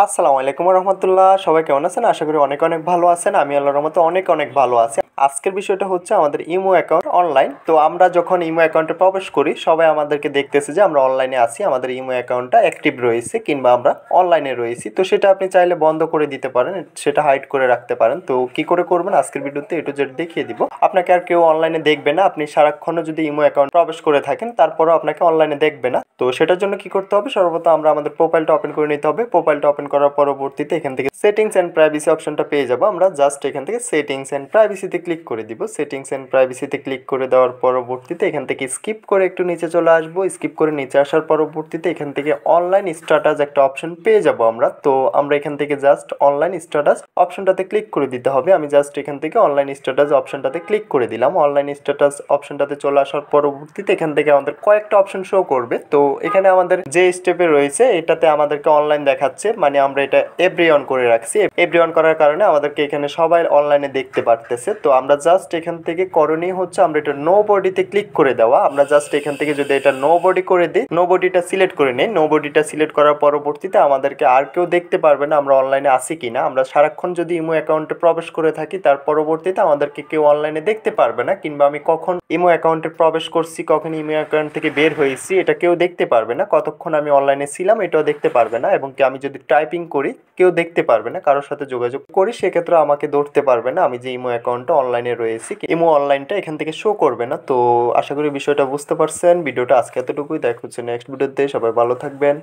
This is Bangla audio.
আসসালামু আলাইকুম রহমতুল্লাহ। সবাই কেমন আছেন? আশা করি অনেক অনেক ভালো আছেন। আমি আল্লাহর রহমতে অনেক অনেক ভালো আছি। আজকের বিষয়টা হচ্ছে আমাদের ইমো অ্যাকাউন্ট অনলাইন। তো আমরা যখন ইমো অ্যাকাউন্টে প্রবেশ করি সবাই আমাদেরকে দেখতেছে যে আমরা অনলাইনে আছি, আমাদের ইমো অ্যাকাউন্টটা অ্যাক্টিভ রয়েছে কিংবা আমরা অনলাইনে রয়েছি। তো সেটা আপনি চাইলে বন্ধ করে দিতে পারেন, সেটা হাইড করে রাখতে পারেন। তো কি করে করবেন আজকের ভিডিওতে এ টু জেড দেখিয়ে দিব। আপনাকে আর কেউ অনলাইনে দেখবে না, আপনি সারাক্ষণও যদি ইমো অ্যাকাউন্ট প্রবেশ করে থাকেন তারপরেও আপনাকে অনলাইনে দেখবে না। তো সেটার জন্য কি করতে হবে, সর্বপ্রথম আমরা আমাদের প্রোফাইলটা ওপেন করে নিতে হবে। প্রোফাইলটা ওপেন করার পরবর্তীতে এখান থেকে সেটিংস এন্ড প্রাইভেসি অপশনটা পেয়ে যাব। আমরা জাস্ট এখান থেকে সেটিংস এন্ড প্রাইভেসিতে ক্লিক করে দিব। সেটিংস এন্ড প্রাইভেসিতে ক্লিক করে দেওয়ার পরবর্তীতে এখান থেকে স্কিপ করে একটু নিচে চলে আসবো। স্কিপ করে নিচে আসার পরবর্তীতে এখান থেকে অনলাইন স্ট্যাটাস একটা অপশন পেয়ে যাব আমরা। তো আমরা এখান থেকে জাস্ট অনলাইন স্ট্যাটাস অপশনটাতে ক্লিক করে দিতে হবে। আমি জাস্ট এখান থেকে অনলাইন স্ট্যাটাস অপশনটাতে ক্লিক করে দিলাম। অনলাইন স্ট্যাটাস অপশনটাতে চলে আসার পরবর্তীতে এখান থেকে আমাদের কয়েকটা অপশন শো করবে। তো এখানে আমাদের যে স্টেপে রয়েছে এটাতে আমাদেরকে অনলাইন দেখাচ্ছে, মানে আমরা এটা এভরি অন করে রাখছি। এভরি অন করার কারণে আমাদেরকে এখানে সবাই অনলাইনে দেখতে পারতেছে। তো আমরা জাস্ট এখান থেকে করণীয় হচ্ছে আমরা এটা নো বডিতে ক্লিক করে দেওয়া। আমরা জাস্ট এখান থেকে যদি এটা নো বডি করে দিই, নো বডিটা সিলেক্ট করে নিই, নো বডিটা সিলেক্ট করার পরবর্তীতে আমাদেরকে আর কেউ দেখতে পারবে না আমরা অনলাইনে আসি কিনা। আমরা সারাক্ষণ যদি ইমো অ্যাকাউন্টে প্রবেশ করে থাকি তার পরবর্তীতে আমাদেরকে কেউ অনলাইনে দেখতে পারবে না, কিংবা আমি কখন ইমো অ্যাকাউন্টে প্রবেশ করছি কখন ইমো অ্যাকাউন্ট থেকে বের হয়েছি এটা কেউ দেখতে পারবে না। কতক্ষণ আমি অনলাইনে ছিলাম এটাও দেখতে পারবে না। এবং কি আমি যদি টাইপিং করি কেউ দেখতে পারবে না, কারোর সাথে যোগাযোগ করি সেক্ষেত্রে আমাকে ধরতে পারবে না আমি যে ইমো অ্যাকাউন্টটা অনলাইনে রয়েছি। ইমো অনলাইনটা এখান থেকে শো করবে না। তো আশা করি বিষয়টা বুঝতে পারছেন। ভিডিওটা আজকে এতটুকুই, দেখা হচ্ছে নেক্সট ভিডিওতে। সবাই ভালো থাকবেন।